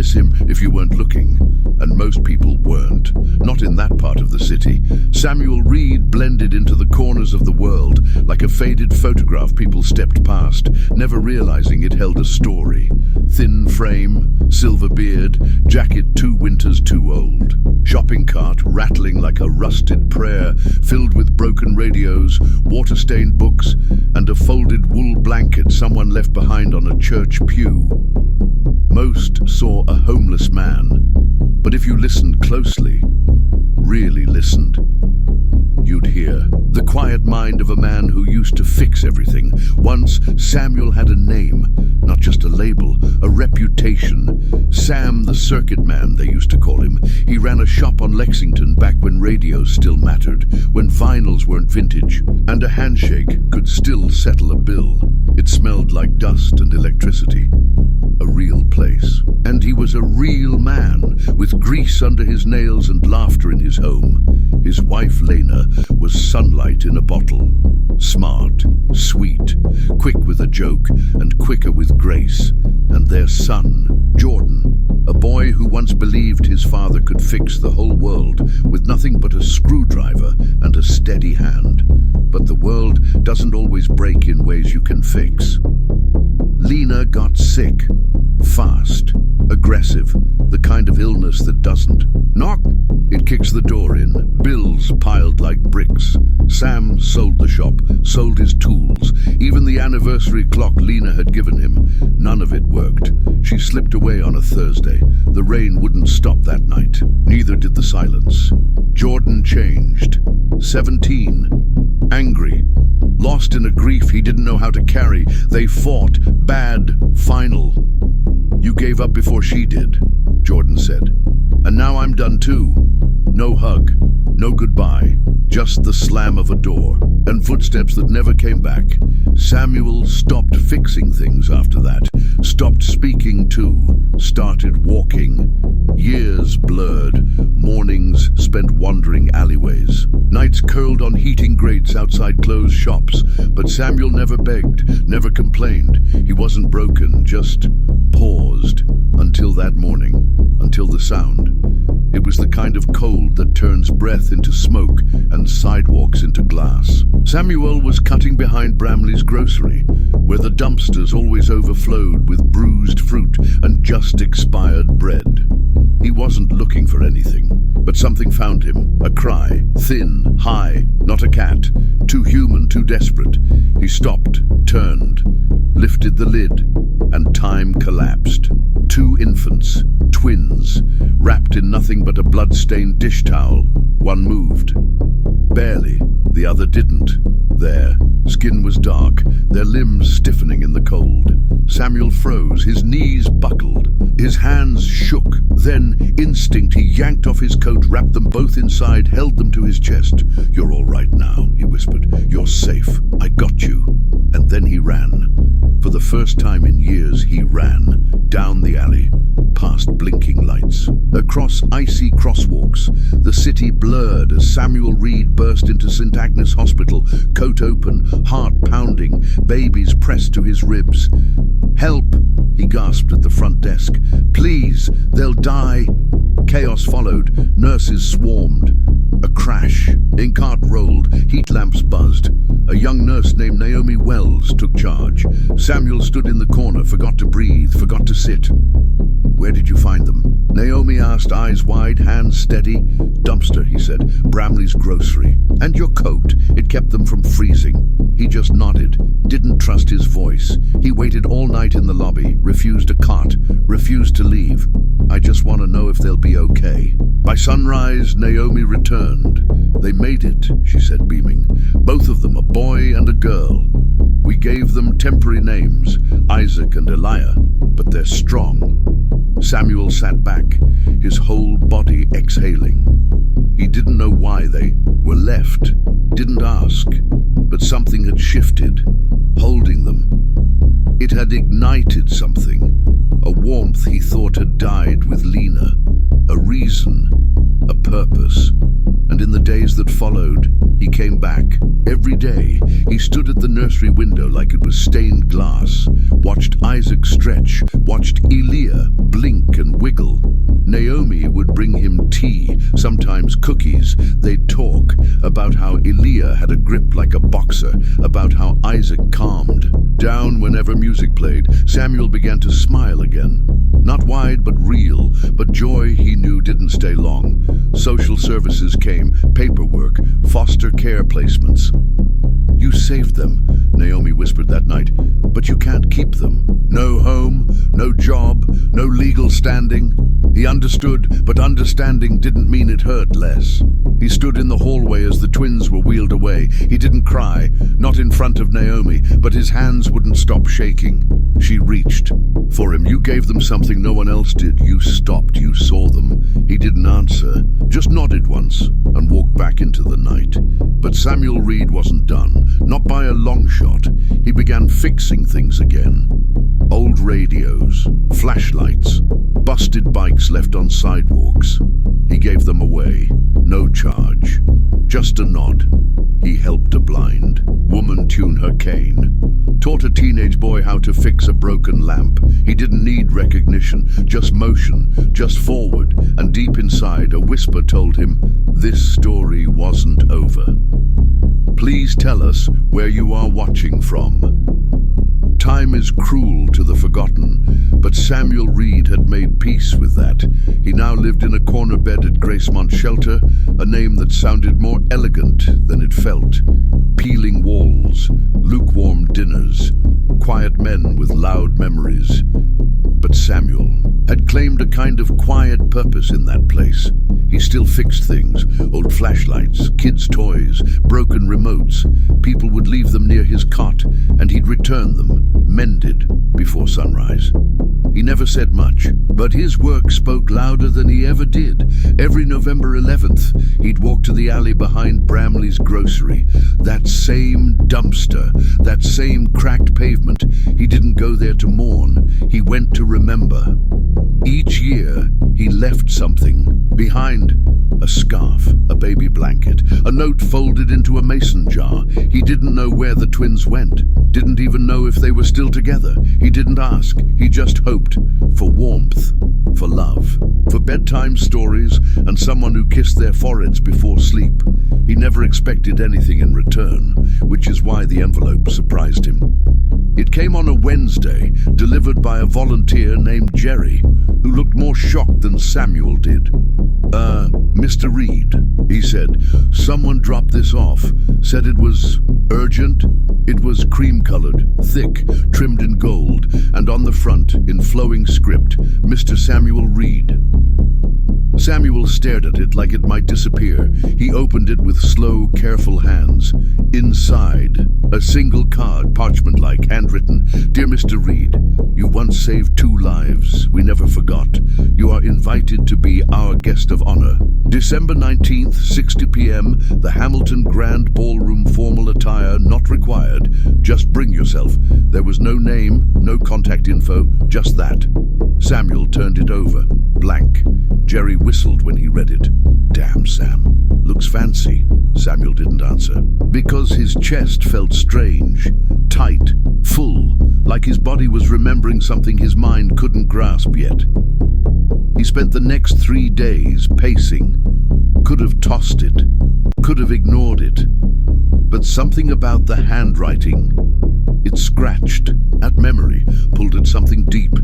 miss him if you weren't looking, and most people weren't. Not in that part of the city. Samuel Reed blended into the corners of the world like a faded photograph people stepped past, never realizing it held a story. Thin frame, silver beard, jacket 2 winters too old. Shopping cart rattling like a rusted prayer, filled with broken radios, water-stained books, and a folded wool blanket someone left behind on a church pew. Most saw a homeless man, but if you listened closely, really listened, you'd hear the quiet mind of a man who used to fix everything. Once, Samuel had a name, not just a label, a reputation. Sam the Circuit Man, they used to call him. He ran a shop on Lexington back when radios still mattered, when vinyls weren't vintage, and a handshake could still settle a bill. It smelled like dust and electricity. A real place. And he was a real man, with grease under his nails and laughter in his home. His wife, Lena, was sunlight in a bottle. Smart, sweet, quick with a joke, and quicker with grace. And their son, Jordan, a boy who once believed his father could fix the whole world with nothing but a screwdriver and a steady hand. But the world doesn't always break in ways you can fix. Lena got sick. Fast, aggressive, the kind of illness that doesn't knock, it kicks the door in, bills piled like bricks. Sam sold the shop, sold his tools, even the anniversary clock Lena had given him. None of it worked. She slipped away on a Thursday. The rain wouldn't stop that night. Neither did the silence. Jordan changed. 17. Angry. Lost in a grief he didn't know how to carry. They fought. Bad. Final. "You gave up before she did," Jordan said. "And now I'm done too." No hug, no goodbye, just the slam of a door, and footsteps that never came back. Samuel stopped fixing things after that, stopped speaking too, started walking. Years blurred, mornings spent wandering alleyways, nights curled on heating grates outside closed shops. But Samuel never begged, never complained. He wasn't broken, just paused. Until that morning, until the sound. It was the kind of cold that turns breath into smoke and sidewalks into glass. Samuel was cutting behind Bramley's grocery, where the dumpsters always overflowed with bruised fruit and just expired bread. He wasn't looking for anything, but something found him. A cry, thin, high, not a cat, too human, too desperate. He stopped, turned, lifted the lid, and time collapsed. 2 infants, twins, wrapped in nothing but a blood-stained dish towel. One moved. Barely. The other didn't. Their skin was dark, their limbs stiffening in the cold. Samuel froze, his knees buckled, his hands shook. Then, instinct, he yanked off his coat, wrapped them both inside, held them to his chest. "You're all right now," he whispered. "You're safe. I got you." And then he ran. For the first time in years, he ran. Down the alley, past blinking lights, across icy crosswalks. The city blurred as Samuel Reed burst into St. Agnes Hospital, coat open, heart pounding, babies pressed to his ribs. "Help!" he gasped at the front desk. "Please, they'll die!" Chaos followed. Nurses swarmed. A crash. Ink cart rolled. Heat lamps buzzed. A young nurse named Naomi Wells took charge. Samuel stood in the corner, forgot to breathe, forgot to sit. "Where did you find them?" Naomi asked, eyes wide, hands steady. "Dumpster," he said. "Bramley's grocery." "And your coat? It kept them from freezing." He just nodded, didn't trust his voice. He waited all night in the lobby, refused a cot, refused to leave. "I just want to know if they'll be okay." By sunrise, Naomi returned. "They made it," she said, beaming. "Both of them, a boy and a girl. We gave them temporary names, Isaac and Eliah, but they're strong." Samuel sat back, his whole body exhaling. He didn't know why they were left, didn't ask, but something had shifted, holding them. It had ignited something, a warmth he thought had died with Lena, a reason, a purpose. And in the days that followed, he came back. Every day, he stood at the nursery window like it was stained glass, watched Isaac stretch, watched Elia blink and wiggle. cookies, they'd talk about how Elia had a grip like a boxer, about how Isaac calmed down whenever music played. Samuel began to smile again. Not wide, but real, but joy he knew didn't stay long. Social services came, paperwork, foster care placements. "You saved them," Naomi whispered that night, "but you can't keep them. No home, no job, no legal standing." He understood, but understanding didn't mean it hurt less. He stood in the hallway as the twins were wheeled away. He didn't cry, not in front of Naomi, but his hands wouldn't stop shaking. She reached for him. "You gave them something no one else did. You stopped, you saw them." He didn't answer, just nodded once and walked back into the night. But Samuel Reed wasn't done, not by a long shot. He began fixing things again. Old radios, flashlights, busted bikes left on sidewalks. He gave them away, no charge, just a nod. He helped a blind woman tune her cane, taught a teenage boy how to fix a broken lamp. He didn't need recognition, just motion, just forward, and deep inside a whisper told him, "This story wasn't over. Please tell us where you are watching from." Time is cruel to the forgotten, but Samuel Reed had made peace with that. He now lived in a corner bed at Gracemont Shelter, a name that sounded more elegant than it felt. Peeling walls, lukewarm dinners, quiet men with loud memories. But Samuel had claimed a kind of quiet purpose in that place. He still fixed things, old flashlights, kids' toys, broken remotes. People would leave them near his cot, and he'd return them, mended, before sunrise. He never said much, but his work spoke louder than he ever did. Every November 11th, he'd walk to the alley behind Bramley's grocery. That same dumpster, that same cracked pavement. He didn't go there to mourn. He went to remember. Each year, he left something behind. A scarf, a baby blanket, a note folded into a mason jar. He didn't know where the twins went, didn't even know if they were still together. He didn't ask, he just hoped for warmth, for love, for bedtime stories and someone who kissed their foreheads before sleep. He never expected anything in return, which is why the envelope surprised him. It came on a Wednesday, delivered by a volunteer named Jerry, who looked more shocked than Samuel did. Mr. Reed," he said, "someone dropped this off, said it was urgent." It was cream-colored, thick, trimmed in gold, and on the front, in flowing script, "Mr. Samuel Reed." Samuel stared at it like it might disappear. He opened it with slow, careful hands. Inside, a single card, parchment-like, handwritten. "Dear Mr. Reed, you once saved 2 lives. We never forgot. You are invited to be our guest of honor. December 19th, 60 p.m., the Hamilton Grand Ballroom, formal attire not required. Just bring yourself." There was no name, no contact info, just that. Samuel turned it over, blank. Jerry whistled when he read it. "Damn, Sam. Looks fancy." Samuel didn't answer, because his chest felt strange, tight, full, like his body was remembering something his mind couldn't grasp yet. He spent the next 3 days pacing. Could have tossed it, could have ignored it. But something about the handwriting, it scratched at memory, pulled at something deep.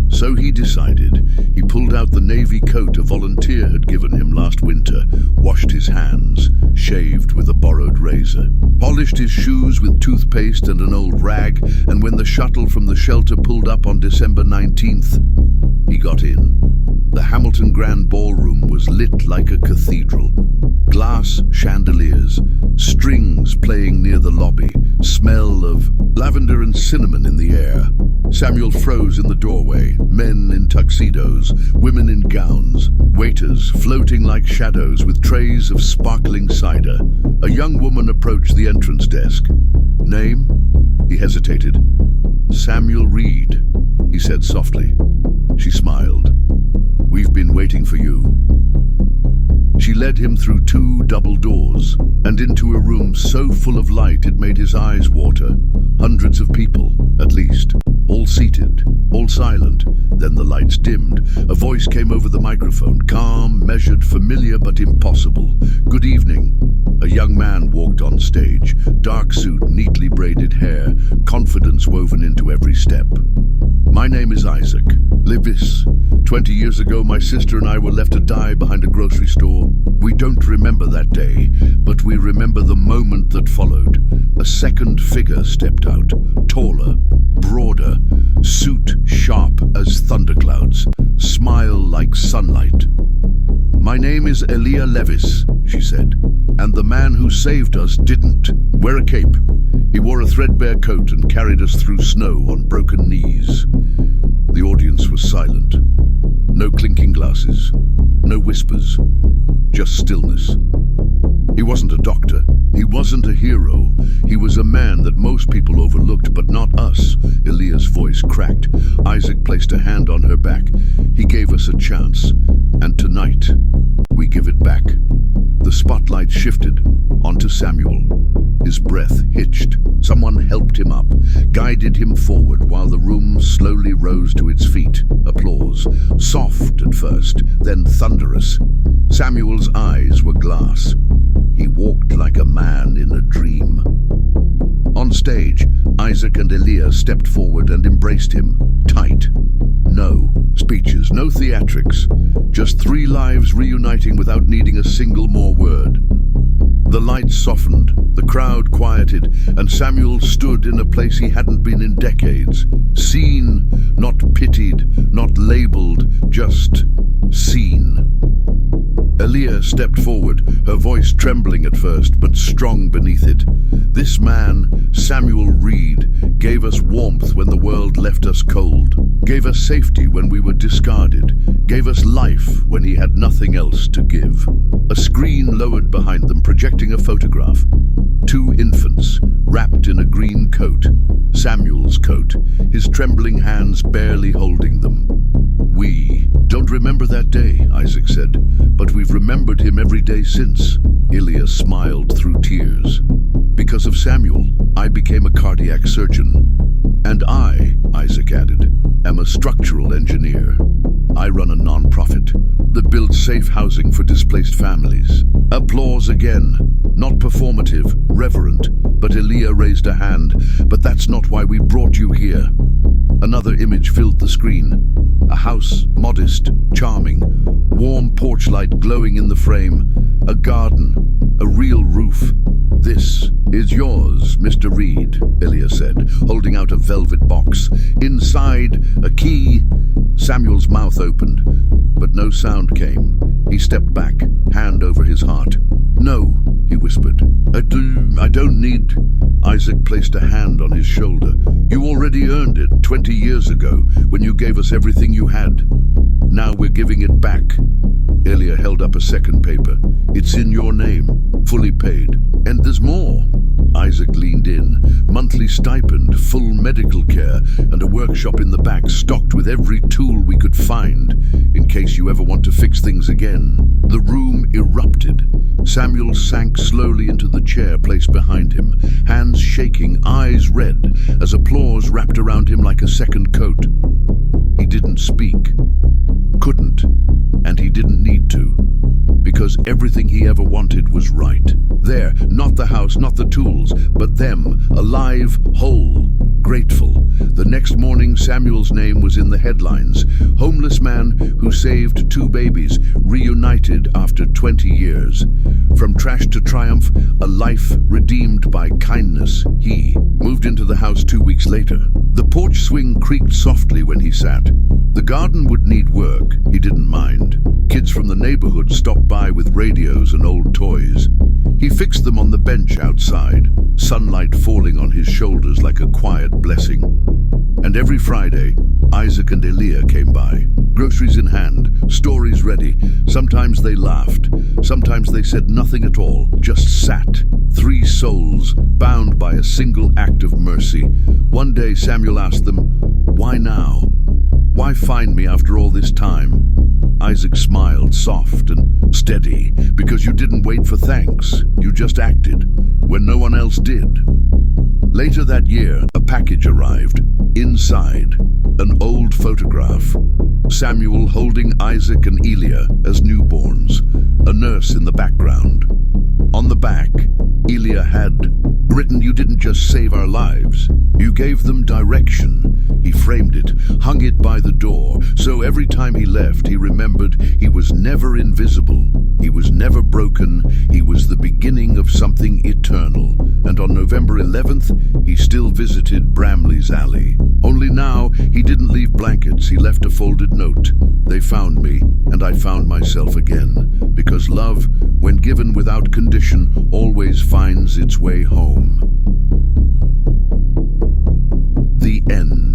So he decided. He pulled out the navy coat a volunteer had given him last winter, washed his hands, shaved with a borrowed razor, polished his shoes with toothpaste and an old rag, and when the shuttle from the shelter pulled up on December 19th, he got in. The Hamilton Grand Ballroom was lit like a cathedral. Glass chandeliers, strings playing near the lobby, smell of lavender and cinnamon in the air. Samuel froze in the doorway, men in tuxedos, women in gowns, waiters floating like shadows with trays of sparkling cider. A young woman approached the entrance desk. "Name?" He hesitated. "Samuel Reed," he said softly. She smiled. "We've been waiting for you." She led him through 2 double doors and into a room so full of light it made his eyes water. Hundreds of people, at least, all seated, All silent. Then the lights dimmed. A voice came over the microphone, calm, measured, familiar but impossible. "Good evening." A young man walked on stage, dark suit, neatly braided hair, confidence woven into every step. "My name is Isaac Levis. 20 years ago, my sister and I were left to die behind a grocery store. We don't remember that day, but we remember the moment that followed. A second figure stepped out, taller, broader, suit sharp as thunderclouds, smile like sunlight. "My name is Elia Levis," she said, "and the man who saved us didn't wear a cape. He wore a threadbare coat and carried us through snow on broken knees." The audience was silent. No clinking glasses, no whispers, just stillness. He wasn't a doctor. He wasn't a hero. He was a man that most people overlooked, but not us. Elia's voice cracked. Isaac placed a hand on her back. "He gave us a chance, and tonight, we give it back." The spotlight shifted onto Samuel. His breath hitched. Someone helped him up, guided him forward while the room slowly rose to its feet. Applause. Soft at first, then thunderous. Samuel's eyes were glass. He walked like a man in a dream. On stage, Isaac and Elia stepped forward and embraced him, tight. No speeches, no theatrics. Just three lives reuniting without needing a single more word. The lights softened, the crowd quieted, and Samuel stood in a place he hadn't been in decades. Seen, not pitied, not labeled, just seen. Elia stepped forward, her voice trembling at first, but strong beneath it. This man, Samuel Reed, gave us warmth when the world left us cold, gave us safety when we were discarded, gave us life when he had nothing else to give. A screen lowered behind them, projecting a photograph. Two infants, wrapped in a green coat, Samuel's coat, his trembling hands barely holding them. "We don't remember that day," Isaac said, "but we've remembered him every day since." Elia smiled through tears. "Because of Samuel, I became a cardiac surgeon. And I," Isaac added, "am a structural engineer. I run a non-profit that builds safe housing for displaced families." Applause again, not performative, reverent, but Elia raised a hand. "But that's not why we brought you here." Another image filled the screen. A house, modest, charming, warm porch light glowing in the frame, a garden, a real roof. "This is yours, Mr. Reed," Elia said, holding out a velvet box. Inside, a key. Samuel's mouth opened, but no sound came. He stepped back, hand over his heart. "No," he whispered. I don't need..." Isaac placed a hand on his shoulder. "You already earned it 20 years ago, when you gave us everything you had. Now we're giving it back." Elia held up a second paper. "It's in your name, fully paid. And there's more." Isaac leaned in. "Monthly stipend, full medical care, and a workshop in the back stocked with every tool we could find, in case you ever want to fix things again." The room erupted. Samuel sank slowly into the chair placed behind him, hands shaking, eyes red, as applause wrapped around him like a second coat. He didn't speak. Couldn't. And he didn't need to. Because everything he ever wanted was right. There, not the house, not the tools, but them, alive, whole, grateful. The next morning, Samuel's name was in the headlines. Homeless man who saved 2 babies, reunited after 20 years. From trash to triumph, a life redeemed by kindness. He moved into the house 2 weeks later. The porch swing creaked softly when he sat. The garden would need work, he didn't mind. Kids from the neighborhood stopped by with radios and old toys. He fixed them on the bench outside, sunlight falling on his shoulders like a quiet blessing. And every Friday, Isaac and Elia came by, groceries in hand, stories ready. Sometimes they laughed, sometimes they said nothing at all, just sat. 3 souls, bound by a single act of mercy. One day Samuel asked them, "Why now? Why find me after all this time?" Isaac smiled, soft and steady, "Because you didn't wait for thanks. You just acted, when no one else did." Later that year, a package arrived. Inside, an old photograph. Samuel holding Isaac and Elia as newborns, a nurse in the background. On the back, Elia had written, "You didn't just save our lives, you gave them direction." He framed it, hung it by the door, so every time he left, he remembered he was never invisible, he was never broken, he was the beginning of something eternal. And on November 11th, he still visited Bramley's Alley. Only now, he didn't leave blankets, he left a folded note. "They found me, and I found myself again, because love, when given without condition, always finds its way home." The end.